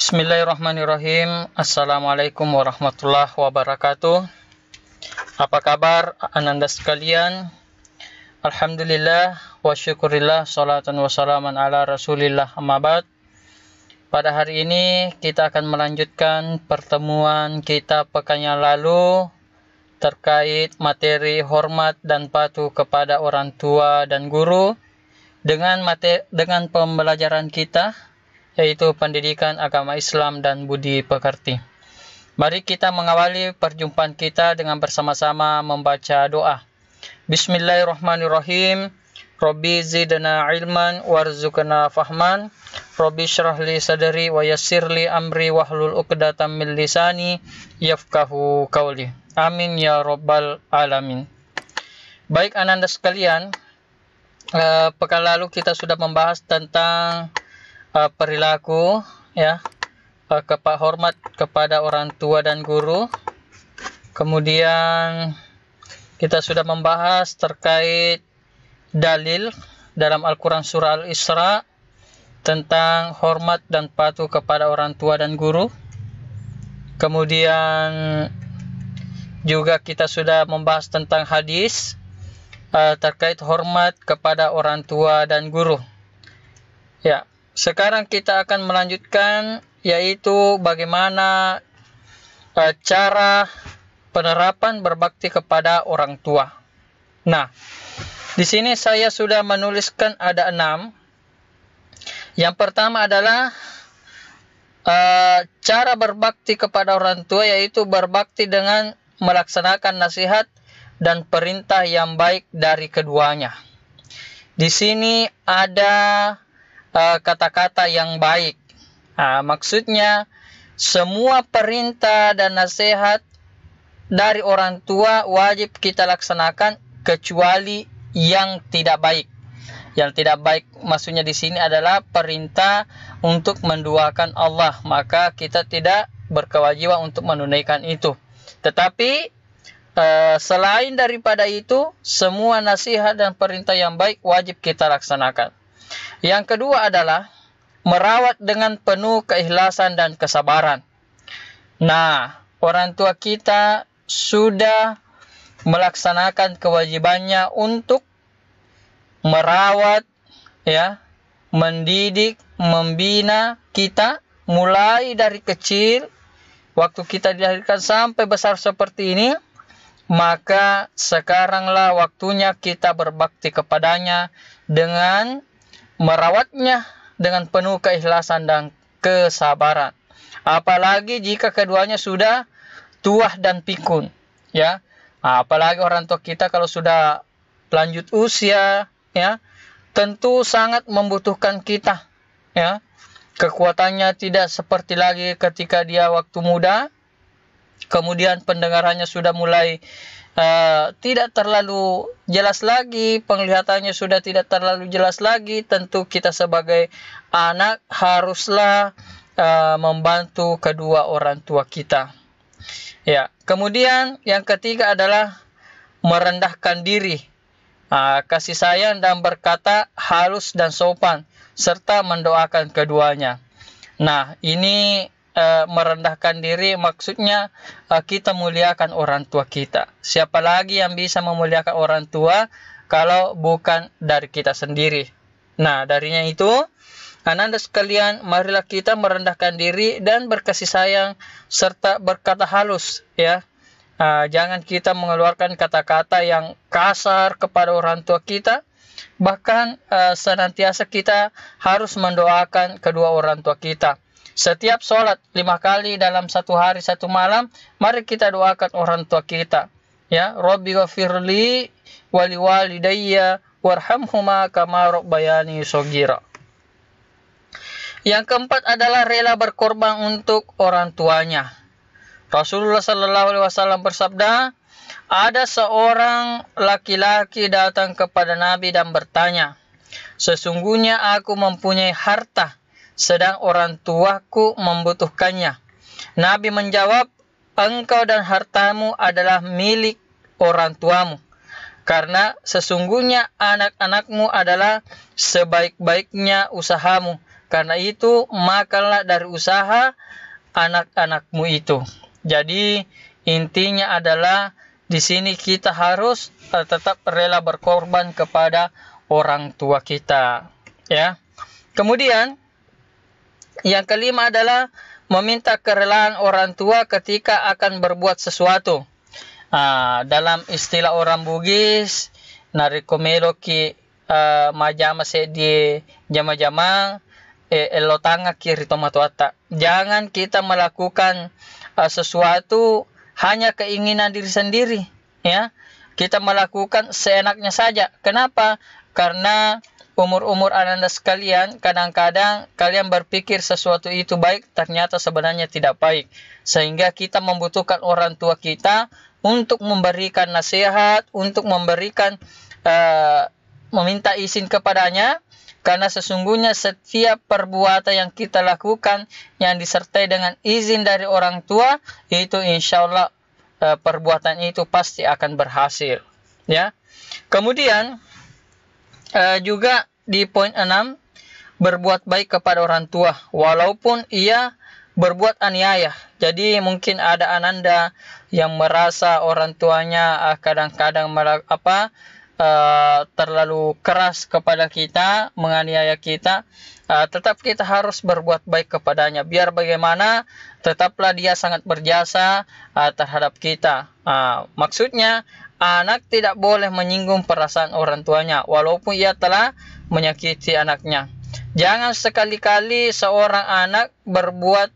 Bismillahirrahmanirrahim. Assalamualaikum warahmatullahi wabarakatuh. Apa kabar ananda sekalian? Alhamdulillah wa syukurillah, salatan wa salaman ala rasulillah, amma ba'd. Pada hari ini kita akan melanjutkan pertemuan kita pekan yang lalu terkait materi hormat dan patuh kepada orang tua dan guru dengan pembelajaran kita, yaitu pendidikan agama Islam dan budi pekerti. Mari kita mengawali perjumpaan kita dengan bersama-sama membaca doa. Bismillahirrahmanirrahim. Rabbi zidna ilman warzuqna fahman. Rabbi syrah li sadri wa yassir li amri wahlul 'uqdatam min lisani yafqahu qawli. Amin ya rabbal alamin. Baik ananda sekalian, pekan lalu kita sudah membahas tentang perilaku hormat kepada orang tua dan guru. Kemudian kita sudah membahas terkait dalil dalam Al-Quran surah Al-Isra tentang hormat dan patuh kepada orang tua dan guru. Kemudian juga kita sudah membahas tentang hadis terkait hormat kepada orang tua dan guru. Ya, sekarang kita akan melanjutkan, yaitu bagaimana cara penerapan berbakti kepada orang tua. Nah, di sini saya sudah menuliskan ada 6. Yang pertama adalah cara berbakti kepada orang tua, yaitu berbakti dengan melaksanakan nasihat dan perintah yang baik dari keduanya. Di sini ada kata-kata yang baik. Maksudnya semua perintah dan nasihat dari orang tua wajib kita laksanakan kecuali yang tidak baik. Yang tidak baik maksudnya di sini adalah perintah untuk menduakan Allah, maka kita tidak berkewajiban untuk menunaikan itu. Tetapi selain daripada itu, semua nasihat dan perintah yang baik wajib kita laksanakan. Yang kedua adalah merawat dengan penuh keikhlasan dan kesabaran. Nah, orang tua kita sudah melaksanakan kewajibannya untuk merawat, mendidik, membina kita mulai dari kecil, waktu kita dilahirkan sampai besar seperti ini. Maka sekaranglah waktunya kita berbakti kepadanya dengan merawatnya dengan penuh keikhlasan dan kesabaran. Apalagi jika keduanya sudah tua dan pikun, apalagi orang tua kita kalau sudah lanjut usia, tentu sangat membutuhkan kita, Kekuatannya tidak seperti lagi ketika dia waktu muda. Kemudian pendengarannya sudah mulai tidak terlalu jelas lagi, penglihatannya sudah tidak terlalu jelas lagi. Tentu kita sebagai anak haruslah membantu kedua orang tua kita. Kemudian yang ketiga adalah merendahkan diri, kasih sayang dan berkata halus dan sopan, serta mendoakan keduanya. Nah, ini merendahkan diri maksudnya kita muliakan orang tua kita. Siapa lagi yang bisa memuliakan orang tua kalau bukan dari kita sendiri? Nah, darinya itu, ananda sekalian, marilah kita merendahkan diri dan berkasih sayang serta berkata halus, jangan kita mengeluarkan kata-kata yang kasar kepada orang tua kita. Bahkan senantiasa kita harus mendoakan kedua orang tua kita. Setiap sholat 5 kali dalam 1 hari 1 malam, mari kita doakan orang tua kita. Rabbi ghafirli wali walidayya warhamhuma kama rabbayani shaghira. Yang keempat adalah rela berkorban untuk orang tuanya. Rasulullah SAW bersabda, ada seorang laki-laki datang kepada Nabi dan bertanya, sesungguhnya aku mempunyai harta, sedang orang tuaku membutuhkannya. Nabi menjawab, engkau dan hartamu adalah milik orang tuamu, karena sesungguhnya anak-anakmu adalah sebaik-baiknya usahamu, Karena itu, makanlah dari usaha anak-anakmu itu. Jadi, intinya adalah di sini kita harus tetap rela berkorban kepada orang tua kita, ya. Kemudian yang kelima adalah meminta kerelaan orang tua ketika akan berbuat sesuatu. Dalam istilah orang Bugis, narikomelo ki majama se di jama-jama elotanga kiri tomatoata. Jangan kita melakukan sesuatu hanya keinginan diri sendiri, ya. Kita melakukan seenaknya saja. Kenapa? Karena umur-umur Anda sekalian, kadang-kadang kalian berpikir sesuatu itu baik, ternyata sebenarnya tidak baik. Sehingga kita membutuhkan orang tua kita untuk memberikan nasihat, untuk memberikan meminta izin kepadanya. Karena sesungguhnya setiap perbuatan yang kita lakukan yang disertai dengan izin dari orang tua, itu insya Allah perbuatan itu pasti akan berhasil, ya. Kemudian juga di poin 6, berbuat baik kepada orang tua walaupun ia berbuat aniaya. Jadi mungkin ada ananda yang merasa orang tuanya kadang-kadang terlalu keras kepada kita, menganiaya kita. Tetap kita harus berbuat baik kepadanya. Biar bagaimana, tetaplah dia sangat berjasa terhadap kita. Maksudnya, anak tidak boleh menyinggung perasaan orang tuanya, walaupun ia telah menyakiti anaknya. Jangan sekali-kali seorang anak berbuat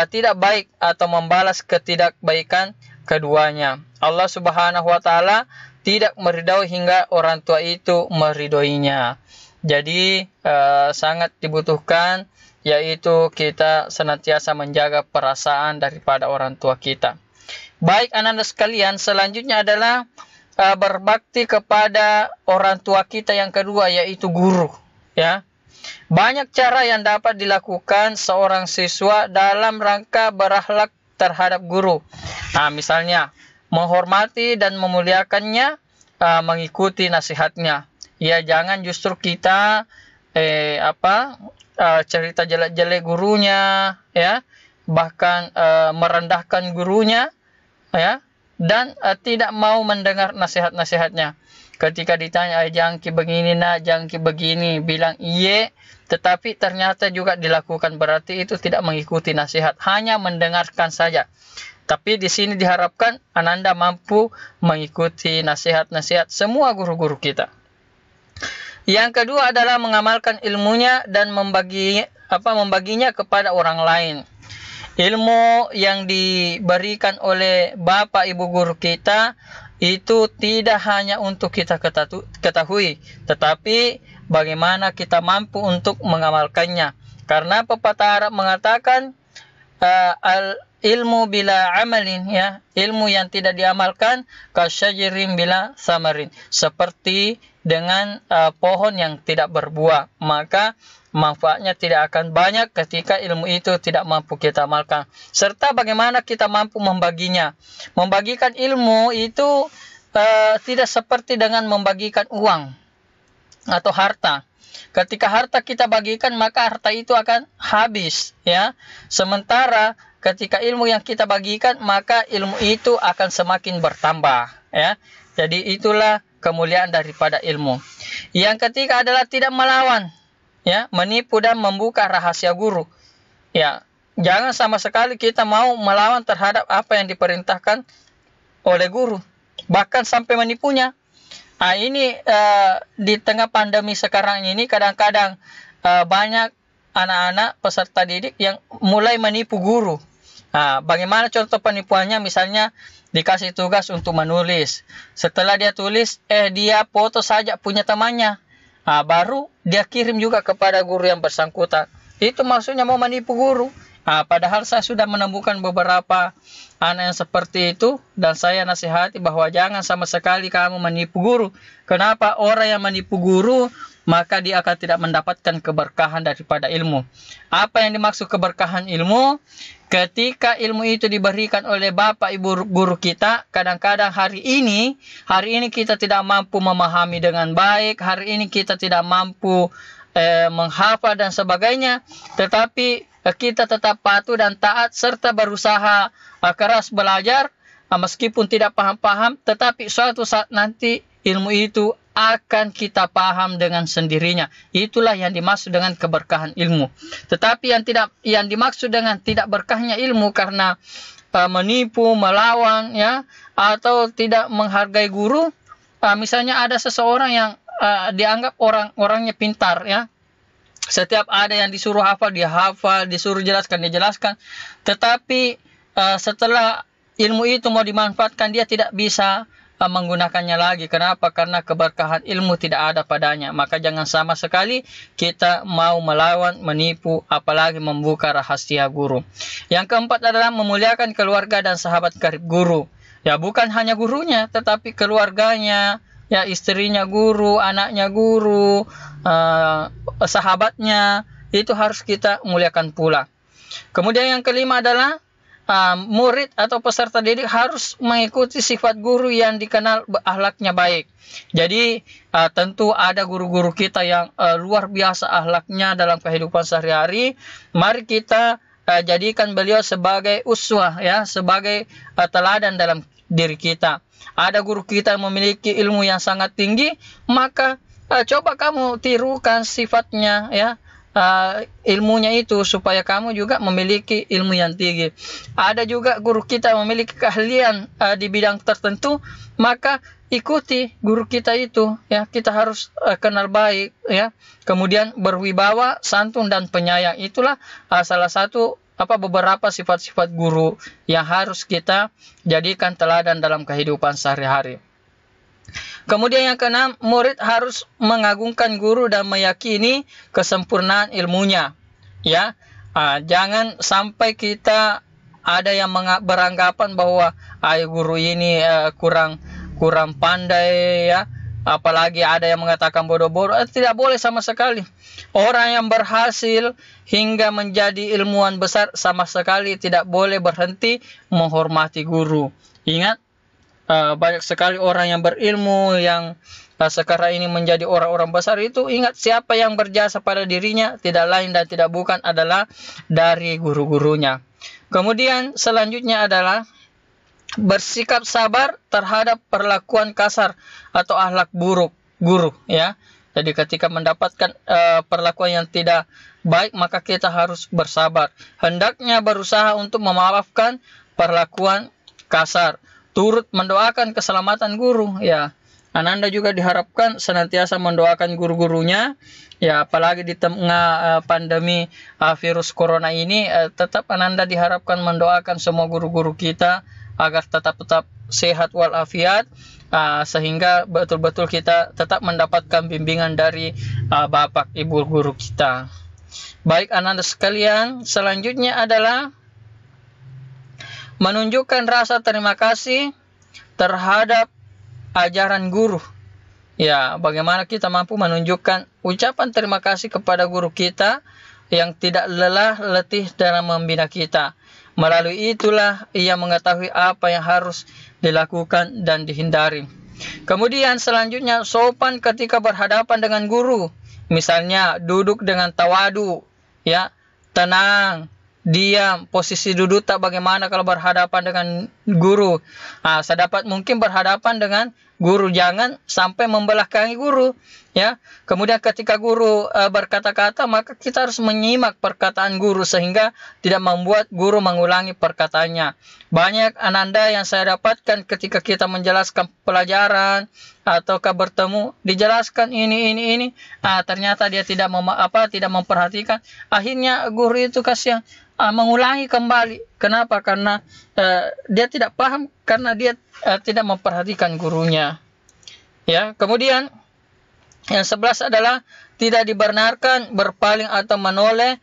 tidak baik atau membalas ketidakbaikan keduanya. Allah Subhanahu wa Ta'ala tidak meridhoi hingga orang tua itu meridhoinya. Jadi sangat dibutuhkan, yaitu kita senantiasa menjaga perasaan daripada orang tua kita. Baik anak-anak sekalian, selanjutnya adalah berbakti kepada orang tua kita yang kedua, yaitu guru, ya. Banyak cara yang dapat dilakukan seorang siswa dalam rangka berakhlak terhadap guru. Misalnya menghormati dan memuliakannya, mengikuti nasihatnya. Ya, jangan justru kita cerita jelek-jelek gurunya, ya, bahkan merendahkan gurunya, ya, dan tidak mau mendengar nasihat-nasihatnya. Ketika ditanya, jangan ki begini nak, jangan ki begini, bilang iye, tetapi ternyata juga dilakukan, berarti itu tidak mengikuti nasihat, hanya mendengarkan saja. Tapi di sini diharapkan Ananda mampu mengikuti nasihat-nasihat semua guru-guru kita. Yang kedua adalah mengamalkan ilmunya dan membaginya kepada orang lain. Ilmu yang diberikan oleh Bapak Ibu guru kita itu tidak hanya untuk kita ketahui, tetapi bagaimana kita mampu untuk mengamalkannya. Karena pepatah Arab mengatakan ilmu bila amalin, ya, ilmu yang tidak diamalkan kasyajirin bila samarin, seperti dengan pohon yang tidak berbuah, maka manfaatnya tidak akan banyak ketika ilmu itu tidak mampu kita amalkan. Serta bagaimana kita mampu membaginya. Membagikan ilmu itu tidak seperti dengan membagikan uang atau harta. Ketika harta kita bagikan, maka harta itu akan habis, ya. Sementara ketika ilmu yang kita bagikan, maka ilmu itu akan semakin bertambah, ya. Jadi itulah kemuliaan daripada ilmu. Yang ketiga adalah tidak melawan, ya, menipu dan membuka rahasia guru. Ya, jangan sama sekali kita mau melawan terhadap apa yang diperintahkan oleh guru, bahkan sampai menipunya. Ini di tengah pandemi sekarang ini kadang-kadang banyak anak-anak peserta didik yang mulai menipu guru. Bagaimana contoh penipuannya? Misalnya dikasih tugas untuk menulis. Setelah dia tulis, dia foto saja punya temannya. Baru dia kirim juga kepada guru yang bersangkutan. Itu maksudnya mau menipu guru. Padahal saya sudah menemukan beberapa anak yang seperti itu, dan saya nasihati bahwa jangan sama sekali kamu menipu guru. Kenapa? Orang yang menipu guru, maka dia akan tidak mendapatkan keberkahan daripada ilmu. Apa yang dimaksud keberkahan ilmu? Ketika ilmu itu diberikan oleh Bapak Ibu guru kita, kadang-kadang hari ini kita tidak mampu memahami dengan baik, hari ini kita tidak mampu menghafal dan sebagainya, tetapi kita tetap patuh dan taat serta berusaha keras belajar, meskipun tidak paham-paham, tetapi suatu saat nanti ilmu itu akan kita paham dengan sendirinya. Itulah yang dimaksud dengan keberkahan ilmu. Tetapi yang dimaksud dengan tidak berkahnya ilmu karena menipu, melawan, ya, atau tidak menghargai guru. Misalnya ada seseorang yang dianggap orangnya pintar, ya. Setiap ada yang disuruh hafal, dia hafal, disuruh jelaskan, dia jelaskan. Tetapi setelah ilmu itu mau dimanfaatkan, dia tidak bisa menggunakannya lagi. Kenapa? Karena keberkahan ilmu tidak ada padanya. Maka jangan sama sekali kita mau melawan, menipu, apalagi membuka rahasia guru. Yang keempat adalah memuliakan keluarga dan sahabat karib guru. Ya, bukan hanya gurunya, tetapi keluarganya, ya, istrinya guru, anaknya guru, sahabatnya, itu harus kita muliakan pula. Kemudian yang kelima adalah murid atau peserta didik harus mengikuti sifat guru yang dikenal akhlaknya baik. Jadi tentu ada guru-guru kita yang luar biasa akhlaknya dalam kehidupan sehari-hari. Mari kita jadikan beliau sebagai uswah, ya, sebagai teladan dalam diri kita. Ada guru kita yang memiliki ilmu yang sangat tinggi, maka coba kamu tirukan sifatnya, ya, ilmunya itu, supaya kamu juga memiliki ilmu yang tinggi. Ada juga guru kita memiliki keahlian di bidang tertentu, maka ikuti guru kita itu, ya. Kita harus kenal baik, ya. Kemudian berwibawa, santun dan penyayang. Itulah salah satu beberapa sifat-sifat guru yang harus kita jadikan teladan dalam kehidupan sehari-hari. Kemudian yang keenam, murid harus mengagungkan guru dan meyakini kesempurnaan ilmunya. Ya, jangan sampai kita ada yang beranggapan bahwa guru ini kurang pandai, ya. Apalagi ada yang mengatakan bodoh-bodoh. Tidak boleh sama sekali. Orang yang berhasil hingga menjadi ilmuwan besar sama sekali tidak boleh berhenti menghormati guru. Ingat, banyak sekali orang yang berilmu yang sekarang ini menjadi orang-orang besar itu, ingat siapa yang berjasa pada dirinya, tidak lain dan tidak bukan adalah dari guru-gurunya. Kemudian selanjutnya adalah bersikap sabar terhadap perlakuan kasar atau akhlak buruk guru, ya. Jadi ketika mendapatkan perlakuan yang tidak baik, maka kita harus bersabar. Hendaknya berusaha untuk memaafkan perlakuan kasar. Turut mendoakan keselamatan guru, ya. Ananda juga diharapkan senantiasa mendoakan guru-gurunya, ya, apalagi di tengah pandemi virus corona ini, tetap Ananda diharapkan mendoakan semua guru-guru kita agar tetap sehat walafiat, sehingga betul-betul kita tetap mendapatkan bimbingan dari Bapak Ibu guru kita. Baik Ananda sekalian, selanjutnya adalah menunjukkan rasa terima kasih terhadap ajaran guru. Ya, bagaimana kita mampu menunjukkan ucapan terima kasih kepada guru kita yang tidak lelah letih dalam membina kita. Melalui itulah ia mengetahui apa yang harus dilakukan dan dihindari. Kemudian selanjutnya sopan ketika berhadapan dengan guru. Misalnya duduk dengan tawadu, ya, tenang, diam, posisi duduk tak bagaimana kalau berhadapan dengan guru. Sedapat mungkin berhadapan dengan guru, jangan sampai membelakangi guru, ya. Kemudian ketika guru berkata-kata, maka kita harus menyimak perkataan guru sehingga tidak membuat guru mengulangi perkataannya. Banyak Ananda yang saya dapatkan ketika kita menjelaskan pelajaran ataukah bertemu, dijelaskan ini, ternyata dia tidak memperhatikan. Akhirnya guru itu kasihan mengulangi kembali. Kenapa? Karena dia tidak paham, karena dia tidak memperhatikan gurunya. Ya, kemudian yang 11 adalah tidak dibenarkan berpaling atau menoleh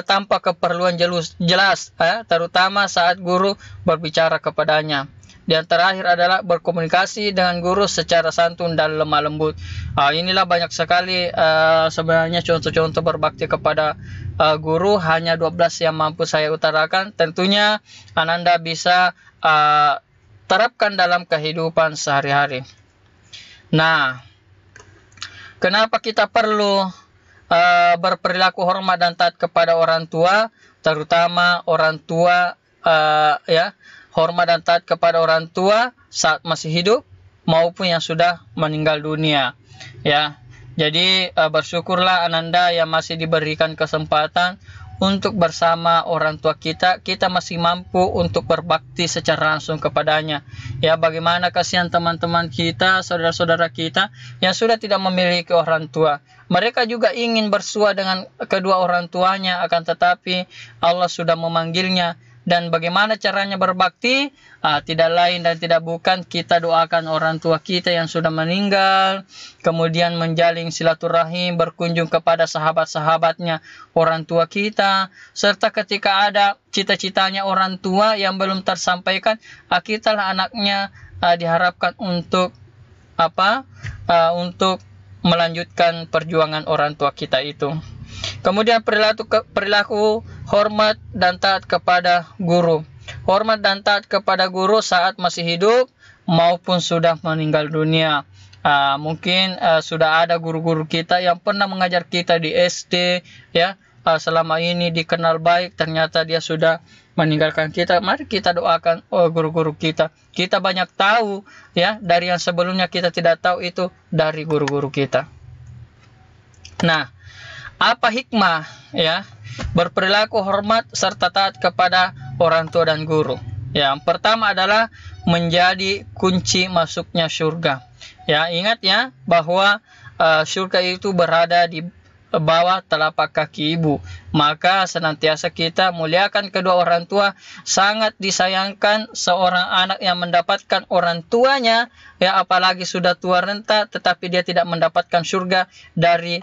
tanpa keperluan jelas, terutama saat guru berbicara kepadanya. Dan terakhir adalah berkomunikasi dengan guru secara santun dan lemah lembut. Inilah banyak sekali sebenarnya contoh-contoh berbakti kepada guru, hanya 12 yang mampu saya utarakan. Tentunya Ananda bisa terapkan dalam kehidupan sehari-hari. Nah, kenapa kita perlu berperilaku hormat dan taat kepada orang tua, terutama orang tua, ya, hormat dan taat kepada orang tua saat masih hidup maupun yang sudah meninggal dunia, ya. Jadi bersyukurlah Ananda yang masih diberikan kesempatan untuk bersama orang tua kita masih mampu untuk berbakti secara langsung kepadanya. Ya, bagaimana kasihan teman-teman kita, saudara-saudara kita yang sudah tidak memiliki orang tua. Mereka juga ingin bersua dengan kedua orang tuanya, akan tetapi Allah sudah memanggilnya. Dan bagaimana caranya berbakti? Tidak lain dan tidak bukan kita doakan orang tua kita yang sudah meninggal, kemudian menjalin silaturahim, berkunjung kepada sahabat-sahabatnya orang tua kita, serta ketika ada cita-citanya orang tua yang belum tersampaikan, kitalah anaknya diharapkan untuk untuk melanjutkan perjuangan orang tua kita itu. Kemudian perilaku hormat dan taat kepada guru. Hormat dan taat kepada guru saat masih hidup maupun sudah meninggal dunia. Mungkin sudah ada guru-guru kita yang pernah mengajar kita di SD, ya. Selama ini dikenal baik, ternyata dia sudah meninggalkan kita. Mari kita doakan guru-guru kita. Kita banyak tahu, ya, dari yang sebelumnya kita tidak tahu itu dari guru-guru kita. Nah, apa hikmah, ya, berperilaku hormat serta taat kepada orang tua dan guru? Yang pertama adalah menjadi kunci masuknya surga. Ya, ingat ya bahwa surga itu berada di bawah telapak kaki ibu. Maka senantiasa kita muliakan kedua orang tua. Sangat disayangkan seorang anak yang mendapatkan orang tuanya, ya, apalagi sudah tua renta, tetapi dia tidak mendapatkan surga dari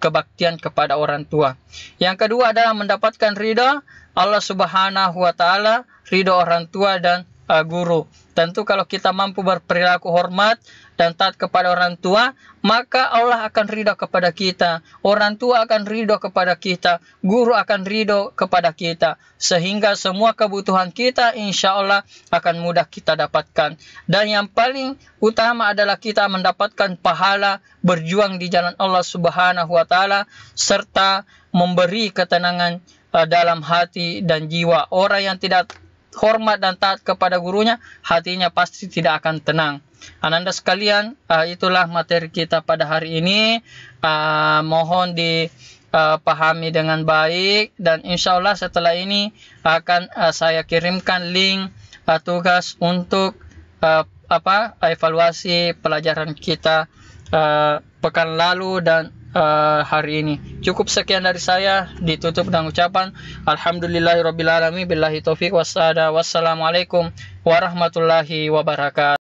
kebaktian kepada orang tua. Yang kedua adalah mendapatkan ridha Allah Subhanahu wa Ta'ala, ridha orang tua dan guru. Tentu kalau kita mampu berperilaku hormat dan taat kepada orang tua, maka Allah akan ridho kepada kita, orang tua akan ridho kepada kita, guru akan ridho kepada kita, sehingga semua kebutuhan kita insya Allah akan mudah kita dapatkan. Dan yang paling utama adalah kita mendapatkan pahala berjuang di jalan Allah Subhanahu wa Ta'ala, serta memberi ketenangan dalam hati dan jiwa. Orang yang tidak hormat dan taat kepada gurunya, hatinya pasti tidak akan tenang. Ananda sekalian, itulah materi kita pada hari ini. Mohon dipahami dengan baik, dan insya Allah setelah ini akan saya kirimkan link tugas untuk evaluasi pelajaran kita pekan lalu dan hari ini. Cukup sekian dari saya, ditutup dengan ucapan alhamdulillahirabbil alamin, billahi taufik wassalam, wassalamualaikum warahmatullahi wabarakatuh.